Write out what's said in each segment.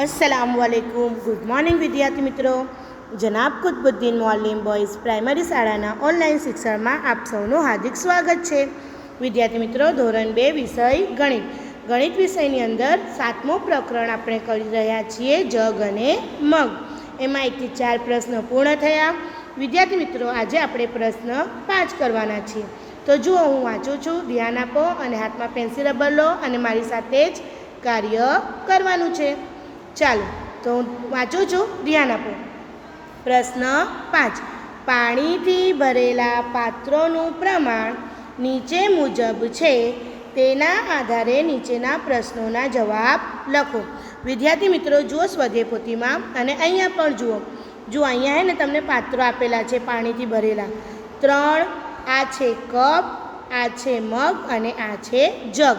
अस्सलामुअलैकुम good morning विद्यार्थी मित्रों जनाब कुतुबुद्दीन मौलिम बॉयज़ प्राइमरी शाळाना ऑनलाइन शिक्षण में आप सौનું हार्दिक स्वागत है। विद्यार्थी मित्रों धोरण 2 विषय गणित विषयनी अंदर 7मो प्रकरण આપણે કરી રહ્યા છીએ જગ અને મગ। એમાં 1 થી 4 પ્રશ્નો પૂર્ણ થયા। વિદ્યાર્થી મિત્રો આજે આપણે પ્રશ્ન 5 કરવાના છીએ। તો જુઓ હું વાંચું છું, ધ્યાન આપો અને હાથમાં પેન્સિલ રબર લો અને મારી સાથે જ કાર્ય કરવાનું છે। ચાલો તો હું વાંચું છું, ધ્યાન આપો। પ્રશ્ન 5 પાણીથી ભરેલા પાત્રોનું પ્રમાણ નીચે મુજબ છે, તેના આધારે નીચેના પ્રશ્નોના જવાબ લખો। વિદ્યાર્થી મિત્રો જુઓ સ્વાધ્યાય પોથીમાં અને અહીંયા પણ જુઓ અહીંયા હે ને તમને પાત્રો આપેલા છે પાણીથી ભરેલા 3, આ છે કપ, આ છે મગ અને આ છે જગ।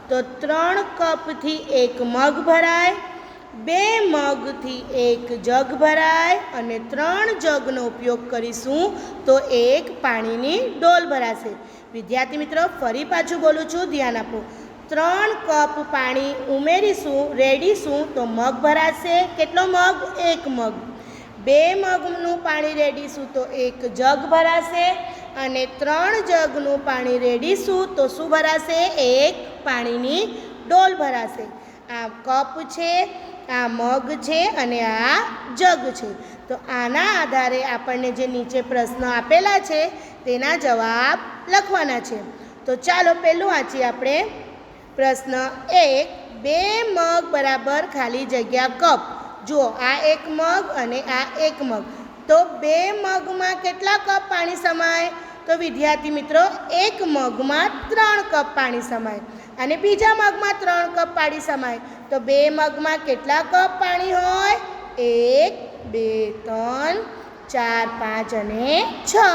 તો 3 કપથી 1 મગ ભરાય, 2 મગથી 1 જગ ભરાય અને 3 જગનો ઉપયોગ કરીશું તો 1 પાણીની ડોલ ભરાશે। વિદ્યાર્થી મિત્રો ફરી પાછું બોલું છું, ધ્યાન આપો। 3 કપ પાણી ઉમેરીશું, રેડીશું તો મગ ભરાશે। કેટલો મગ? 1 મગ। 2 મગનું પાણી રેડીશું તો 1 જગ ભરાશે અને 3 જગનું પાણી રેડીશું તો શું ભરાશે? 1 પાણીની ડોલ ભરાશે। આ કપ છે, આ મગ છે અને આ જગ છે। તો આના આધારે આપણને જે નીચે પ્રશ્ન આપેલા છે તેના જવાબ લખવાના છે। તો ચાલો પહેલું વાંચીએ આપણે। પ્રશ્ન 1 2 મગ બરાબર ખાલી જગ્યા કપ। જુઓ આ 1 મગ અને આ 1 મગ, તો 2 મગમાં કેટલા કપ પાણી સમાય? તો વિદ્યાર્થી મિત્રો 1 મગમાં 3 કપ પાણી સમાય અને બીજા મગમાં 3 કપ પાણી સમાય। તો 2 મગમાં કેટલા કપ પાણી હોય? 1 2 3 4 5 અને 6।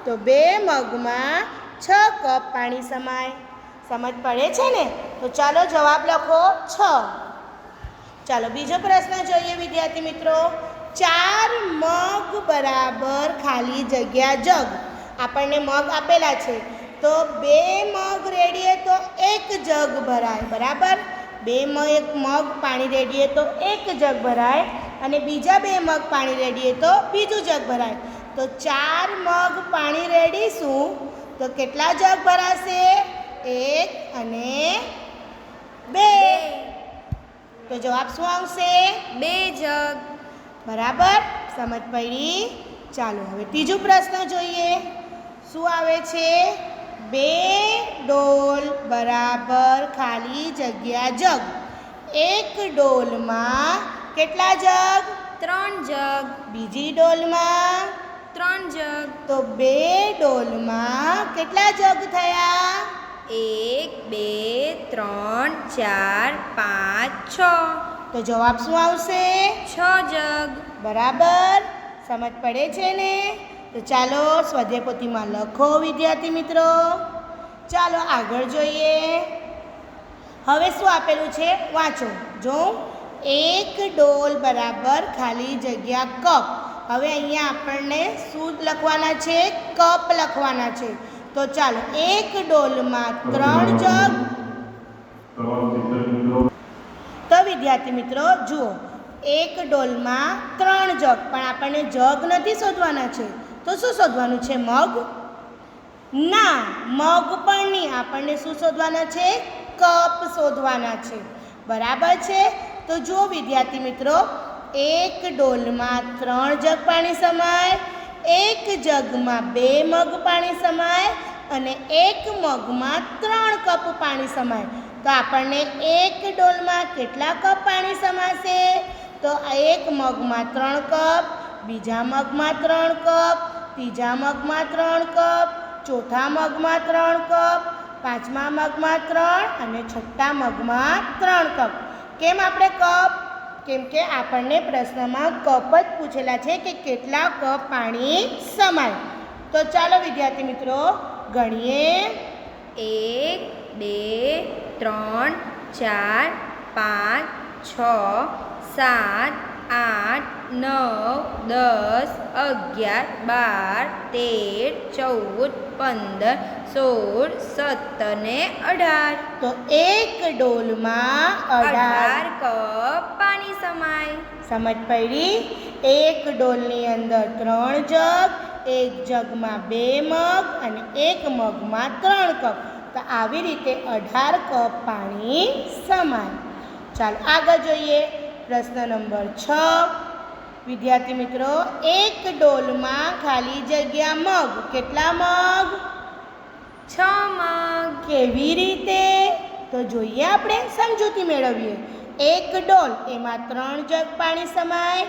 તો 2 મગમાં 6 કપ પાણી સમાય। સમજ પડે છે ને? તો ચાલો જવાબ લખો 6। ચાલો બીજો પ્રશ્ન જોઈએ વિદ્યાર્થી મિત્રો। 4 મગ બરાબર ખાલી જગ્યા જગ। આપણને મગ આપેલા છે તો 2 મગ રેડીએ તો 1 જગ ભરાય, બરાબર। 2 મગ પાણી રેડીએ તો 1 જગ ભરાય અને બીજા 2 મગ પાણી રેડીએ તો બીજું જગ ભરાય। તો 4 મગ પાણી રેડીશું તો કેટલા જગ ભરાશે? 1 અને 2। તો જવાબ શું આવશે? 2 જગ, બરાબર। સમજ પડી? ચાલો હવે ત્રીજો પ્રશ્ન જોઈએ। શું આવે છે? 2 ડોલ બરાબર ખાલી જગ્યા જગ। 1 ડોલમાં કેટલા જગ? 3 જગ। બીજી ડોલમાં 3 જગ। તો 2 ડોલમાં કેટલા જગ થયા? 1 2 3 4 5 6। તો જવાબ શું આવશે? 6 જગ, બરાબર। સમજ પડે છે ને? તો ચાલો સ્વાધ્યાય પોથીમાં લખો વિદ્યાર્થી મિત્રો। ચાલો આગળ જોઈએ। હવે શું આપેલું છે વાંચો। જો 1 ડોલ બરાબર ખાલી જગ્યા કપ। હવે અહીંયા આપણને શું લખવાના છે? કપ લખવાના છે। તો ચાલો 1 ડોલમાં 3 જગ। તો વિદ્યાર્થી મિત્રો જુઓ 1 ડોલમાં 3 જગ, પણ આપણને જગ નથી શોધવાના છે તો શું શોધવાનું છે? મગ? ના, મગ પણ નહીં, આપણને શું શોધવાના છે? કપ શોધવાના છે, બરાબર છે। તો જુઓ વિદ્યાર્થી મિત્રો 1 ડોલમાં 3 જગ પાણી સમાય, 1 જગમાં 2 મગ પાણી સમાય અને 1 મગમાં 3 કપ પાણી સમાય। તો આપણને 1 ડોલમાં કેટલા કપ પાણી સમાશે? તો 1 મગમાં 3 કપ, બીજા મગમાં 3 કપ, ત્રીજા મગમાં 3 કપ, ચોથા મગમાં 3 કપ, પાંચમા મગમાં 3 અને છઠ્ઠા મગમાં 3 કપ। કેમ આપણે કપ? કેમ કે આપણને પ્રશ્નમાં કપ જ પૂછેલા છે કે કેટલા કપ પાણી સમાય। તો ચાલો વિદ્યાર્થી મિત્રો ગણીએ। 1 2 3 4 5 6 7 8, 9, 10, 11, 12, 13, 14, 15, 16 ને 18. તો એક ડોલમાં 18 કપ પાણી સમાય. સમજ પડી? એક ડોલની અંદર 3 જગ, એક જગમાં 2 મગ અને એક મગમાં 3 કપ. તો આવી રીતે 18 કપ પાણી સમાય. ચાલો આગળ જોઈએ. પ્રશ્ન નંબર 6. વિદ્યાર્થી મિત્રો, એક ડોલમાં ખાલી જગ્યા મગ. કેટલા મગ? 6 મગ. કેવી રીતે? તો જોઈએ, આપણે સમજૂતી મેળવીએ. એક ડોલ, એમાં 3 જગ પાણી સમાય.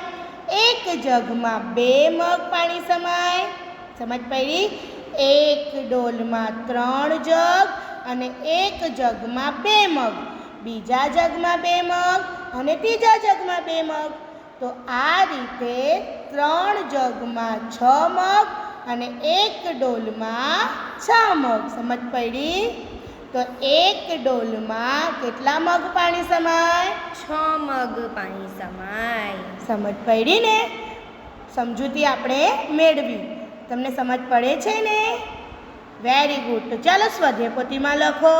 એક જગમાં 2 મગ પાણી સમાય. સમજ પડી? એક ડોલમાં 3 જગ અને એક જગમાં 2 મગ, બીજા જગમાં 2 મગ અને ત્રીજા જગમાં 2 મગ. તો આ રીતે 3 જગમાં 6 મગ અને એક ડોલમાં 6 મગ. સમજ પડી? તો એક ડોલમાં કેટલા મગ પાણી સમાય? 6 મગ પાણી સમાય. સમજ પડી ને? સમજૂતી આપણે મેળવી. તમને સમજ પડે છે ને? Very good. તો ચાલો સ્વાધ્યાય પોથીમાં લખો.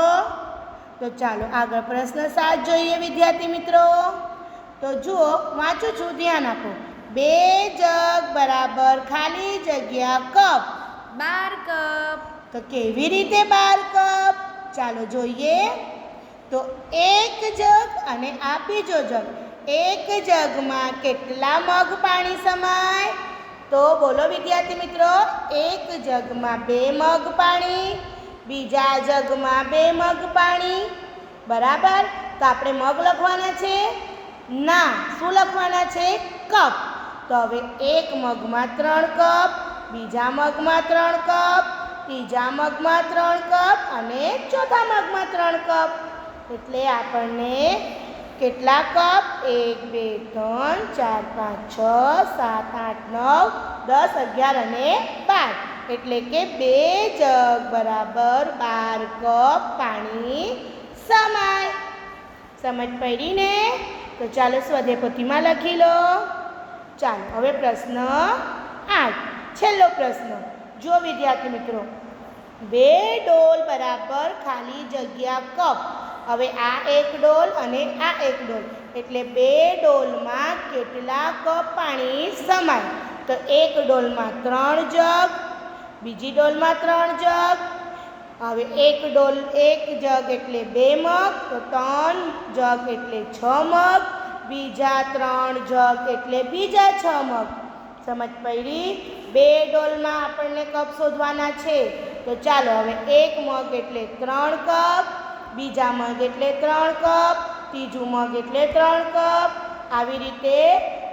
તો ચાલો આગળ પ્રશ્ન 7 જોઈએ વિદ્યાર્થી મિત્રો. તો જુઓ, વાંચું છું, ધ્યાન આપો. 2 જગ બરાબર ખાલી જગ્યા કપ. 12 કપ. તો કેવી રીતે 12 કપ? ચાલો જોઈએ. તો એક જગ અને આ બીજો જગ. એક જગમાં કેટલા મગ પાણી સમાય? તો બોલો વિદ્યાર્થી મિત્રો. એક જગમાં 2 મગ પાણી, બીજા જગમાં 2 મગ પાણી. બરાબર? તો આપણે મગ લખવાના છે? ના. શું લખવાના છે? કપ. તો હવે એક મગમાં 3 કપ, બીજા મગમાં 3 કપ, ત્રીજા મગમાં 3 કપ અને ચોથા મગમાં 3 કપ. એટલે આપણને કેટલા કપ? 1, 2, 3, 4, 5, 6, 7, 8, 9, 10, 11 અને 12. એટલે કે 2 જગ બરાબર 12 કપ પાણી સમાય. સમજ પડી ને? તો ચાલો સ્વાધ્યાય પોથીમાં લખી લો. ચાલો હવે પ્રશ્ન 8, છેલ્લો પ્રશ્ન. જો વિદ્યાર્થી મિત્રો, 2 ડોલ બરાબર ખાલી જગ્યા કપ. હવે આ એક ડોલ અને આ એક ડોલ, એટલે 2 ડોલમાં કેટલા કપ પાણી સમાય? તો એક ડોલમાં 3 જગ, બીજી ડોલમાં 3 જગ. હવે એક ડોલ, એક જગ એટલે 2 મગ, તો 3 જગ એટલે 6 મગ, બીજા 3 જગ એટલે બીજા 6 મગ. સમજ પડી? 2 ડોલમાં આપણને કપ શોધવાના છે. તો ચાલો હવે એક મગ એટલે 3 કપ, બીજા મગ એટલે 3 કપ, ત્રીજું મગ એટલે 3 કપ. આવી રીતે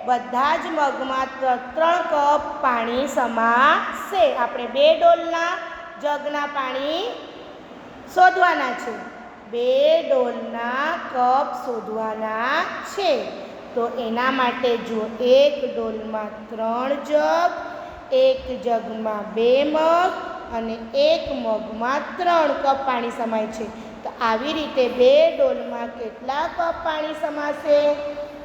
બધા જ મગમાં 3 કપ પાણી સમાશે. આપણે 2 ડોલના જગના પાણી શોધવાના છે. 2 ડોલના કપ શોધવાના છે. તો એના માટે જો એક ડોલમાં 3 જગ, એક જગમાં 2 મગ અને એક મગમાં 3 કપ પાણી સમાય છે. તો આવી રીતે 2 ડોલમાં કેટલા કપ પાણી સમાશે?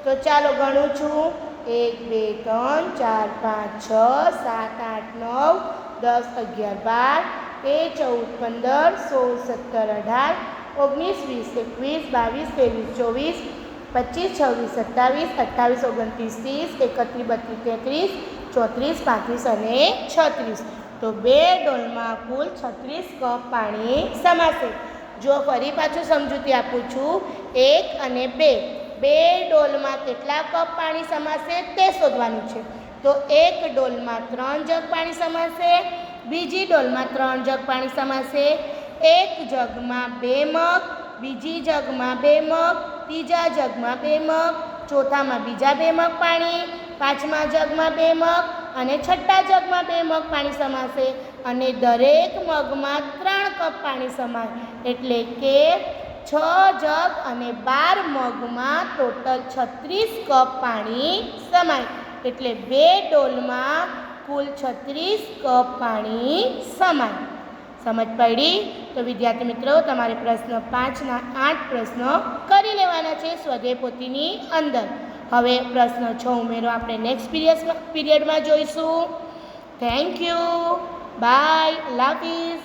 તો ચાલો ગણું છું. 1, 2, 3, 4, 5, 6, 7, 8, 9, 10, 11, 12, 13, 14, 15, 16, 17, 18, 19, 20, 21, 22, 23, 24, 25, 28, 29, 30, 31, 32, 33, 34, 35 અને 36. તો 2 ડોલમાં કુલ 36 કપ પાણી સમાશે. જો ફરી પાછું સમજૂતી આપું છું. 1 અને 2 ડોલમાં કેટલા કપ પાણી સમાશે તે શોધવાનું છે. તો એક ડોલમાં 3 જગ પાણી સમાશે, બીજી ડોલમાં 3 જગ પાણી સમાશે, એક જગમાં 2 મગ, બીજી જગમાં 2 મગ, ત્રીજા જગમાં 2 મગ, ચોથામાં બીજા 2 મગ પાણી, પાંચમા જગમાં 2 મગ અને છઠ્ઠા જગમાં 2 મગ પાણી સમાશે. અને દરેક મગમાં 3 કપ પાણી સમાય. એટલે કે 6 જગ અને 12 મગમાં ટોટલ 36 કપ પાણી સમાય. એટલે 2 ડોલમાં કુલ 36 કપ પાણી સમાય. સમજ પડી? તો વિદ્યાર્થી મિત્રો, તમારે પ્રશ્ન 5ના 8 પ્રશ્નો કરી લેવાના છે સ્વાધ્યાય પોથીની અંદર. હવે પ્રશ્ન 6 ઉમેરો આપણે નેક્સ્ટ પીરિયડમાં જોઈશું. Thank you. બાય. અલ્લાહ હાફિઝ.